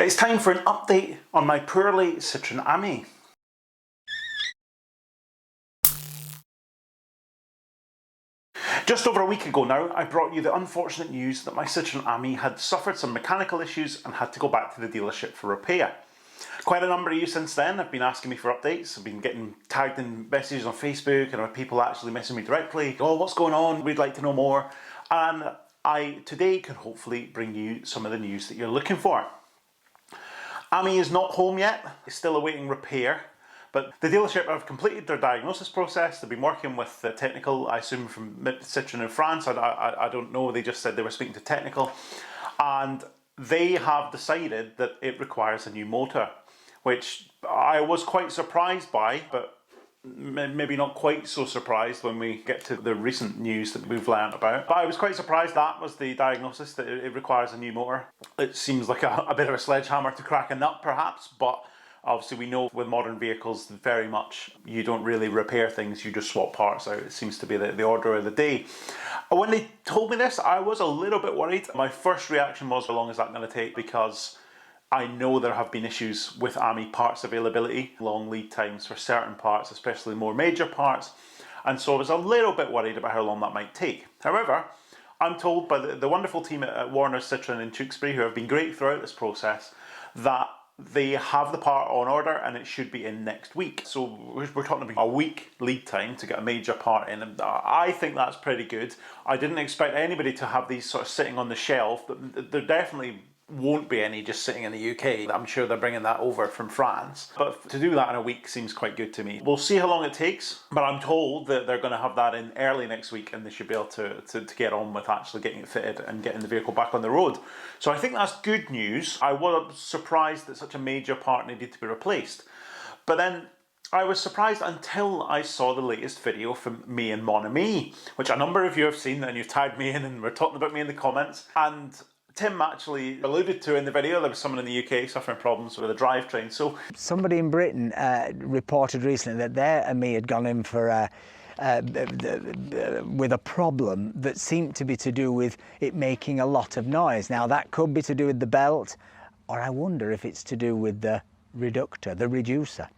It's time for an update on my poorly Citroen Ami. Just over a week ago now, I brought you the unfortunate news that my Citroen Ami had suffered some mechanical issues and had to go back to the dealership for repair. Quite a number of you since then have been asking me for updates. I've been getting tagged in messages on Facebook and people actually messaging me directly. Oh, what's going on? We'd like to know more. And I today can hopefully bring you some of the news that you're looking for. Ami is not home yet, it's still awaiting repair, but the dealership have completed their diagnosis process. They've been working with the technical, I assume from Citroen in France, I don't know, they just said they were speaking to technical, and they have decided that it requires a new motor, which I was quite surprised by, but maybe not quite so surprised when we get to the recent news that we've learned about. But I was quite surprised that was the diagnosis, that it requires a new motor. It seems like a bit of a sledgehammer to crack a nut perhaps, but obviously we know with modern vehicles very much you don't really repair things, you just swap parts out. It seems to be the order of the day. When they told me this, I was a little bit worried. My first reaction was, how long is that going to take? Because I know there have been issues with Ami parts availability, long lead times for certain parts, especially more major parts, and so I was a little bit worried about how long that might take. However, I'm told by the wonderful team at Warner Citroen in Tewkesbury, who have been great throughout this process, that they have the part on order and it should be in next week. So we're talking about a week lead time to get a major part in, and I think that's pretty good. I didn't expect anybody to have these sort of sitting on the shelf, but there definitely won't be any just sitting in the UK. I'm sure they're bringing that over from France. But to do that in a week seems quite good to me. We'll see how long it takes, but I'm told that they're going to have that in early next week and they should be able to get on with actually getting it fitted and getting the vehicle back on the road. So I think that's good news. I was surprised that such a major part needed to be replaced. But then I was surprised until I saw the latest video from me and Mon Ami, which a number of you have seen and you've tagged me in and were talking about me in the comments. And Tim actually alluded to in the video there was someone in the UK suffering problems with a drivetrain. So somebody in Britain reported recently that their Ami had gone in for with a problem that seemed to be to do with it making a lot of noise. Now that could be to do with the belt, or I wonder if it's to do with the reductor, the reducer.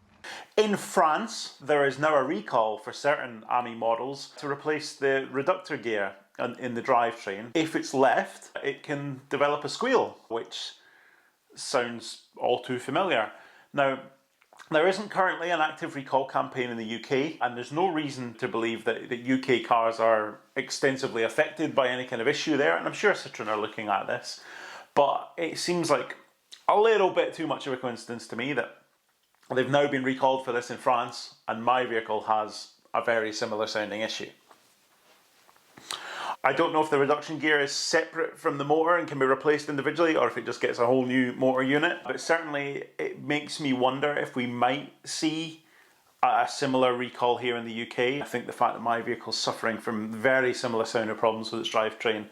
In France, there is now a recall for certain Ami models to replace the reductor gear in the drivetrain. If it's left, it can develop a squeal, which sounds all too familiar. Now, there isn't currently an active recall campaign in the UK, and there's no reason to believe that UK cars are extensively affected by any kind of issue there, and I'm sure Citroen are looking at this, but it seems like a little bit too much of a coincidence to me that they've now been recalled for this in France, and my vehicle has a very similar sounding issue. I don't know if the reduction gear is separate from the motor and can be replaced individually, or if it just gets a whole new motor unit, but certainly it makes me wonder if we might see a similar recall here in the UK. I think the fact that my vehicle's suffering from very similar sounding problems with its drivetrain,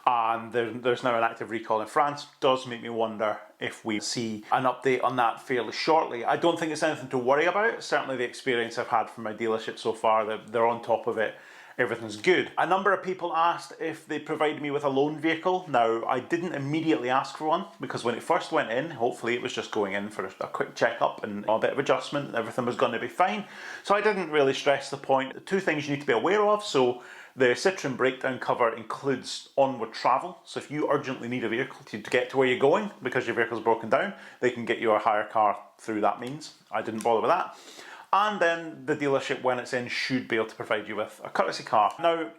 and there's now an active recall in France, does make me wonder if we see an update on that fairly shortly. I don't think it's anything to worry about. Certainly the experience I've had from my dealership so far, they're on top of it. Everything's good. A number of people asked if they provided me with a loan vehicle. Now, I didn't immediately ask for one because when it first went in, hopefully it was just going in for a quick checkup and a bit of adjustment and everything was going to be fine. So I didn't really stress the point. The two things you need to be aware of. So the Citroen breakdown cover includes onward travel. So if you urgently need a vehicle to get to where you're going because your vehicle's broken down, they can get you a hire car through that means. I didn't bother with that. And then the dealership, when it's in, should be able to provide you with a courtesy car. Now,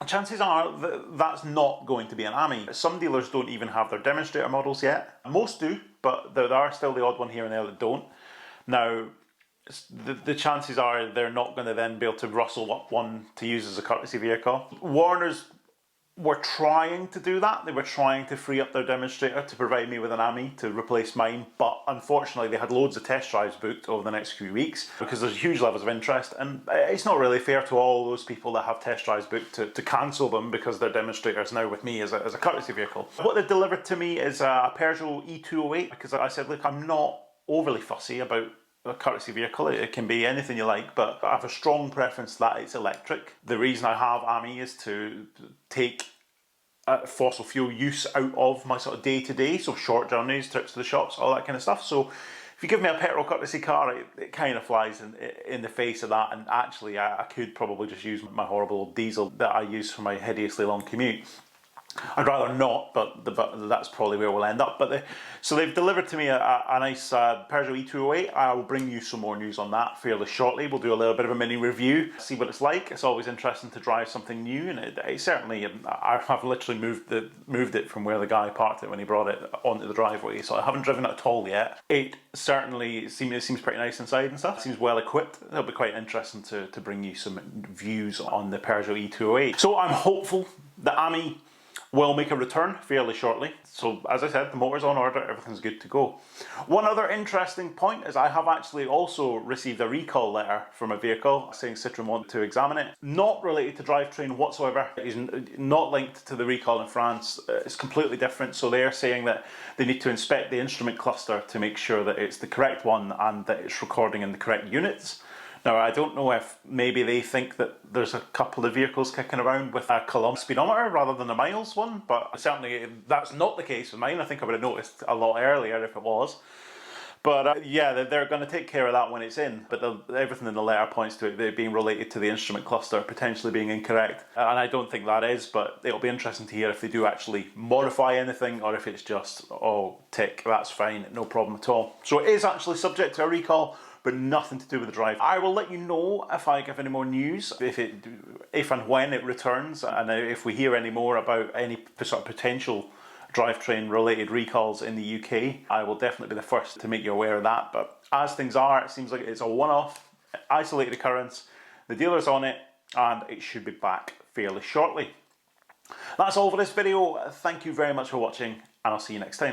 chances are that that's not going to be an Ami. Some dealers don't even have their demonstrator models yet. Most do, but there are still the odd one here and there that don't. Now, the chances are they're not going to then be able to rustle up one to use as a courtesy vehicle. Warner's were trying to do that. They were trying to free up their demonstrator to provide me with an Ami to replace mine, but unfortunately they had loads of test drives booked over the next few weeks because there's huge levels of interest, and it's not really fair to all those people that have test drives booked to cancel them because their demonstrator is now with me as a courtesy vehicle. What they delivered to me is a Peugeot E208 because I said, look, I'm not overly fussy about a courtesy vehicle. It can be anything you like, but I have a strong preference that it's electric. The reason I have Ami is to take fossil fuel use out of my sort of day-to-day, so short journeys, trips to the shops, all that kind of stuff. So if you give me a petrol courtesy car, it kind of flies in the face of that, and actually I could probably just use my horrible old diesel that I use for my hideously long commute. I'd rather not, but that's probably where we'll end up. So they've delivered to me a nice Peugeot E208. I will bring you some more news on that fairly shortly. We'll do a little bit of a mini review, see what it's like. It's always interesting to drive something new, and it certainly, I've literally moved it from where the guy parked it when he brought it onto the driveway, so I haven't driven it at all yet. It certainly seems pretty nice inside and stuff. It seems well equipped. It'll be quite interesting to bring you some views on the Peugeot E208. So I'm hopeful the Ami will make a return fairly shortly. So as I said, the motor's on order, everything's good to go. One other interesting point is I have actually also received a recall letter from a vehicle saying Citroen want to examine it. Not related to Drivetrain whatsoever. It is not linked to the recall in France. It's completely different. So they're saying that they need to inspect the instrument cluster to make sure that it's the correct one and that it's recording in the correct units. Now, I don't know if maybe they think that there's a couple of vehicles kicking around with a kilometre speedometer rather than a miles one, but certainly that's not the case with mine. I think I would have noticed a lot earlier if it was. But yeah, they're going to take care of that when it's in, but everything in the letter points to it being related to the instrument cluster potentially being incorrect. And I don't think that is, but it'll be interesting to hear if they do actually modify anything or if it's just, oh, tick, that's fine, no problem at all. So it is actually subject to a recall, but nothing to do with the drive. I will let you know if I give any more news, if and when it returns, and if we hear any more about any sort of potential Drivetrain related recalls in the UK. I will definitely be the first to make you aware of that, but as things are, it seems like it's a one-off, isolated occurrence. The dealer's on it, and it should be back fairly shortly. That's all for this video. Thank you very much for watching, and I'll see you next time.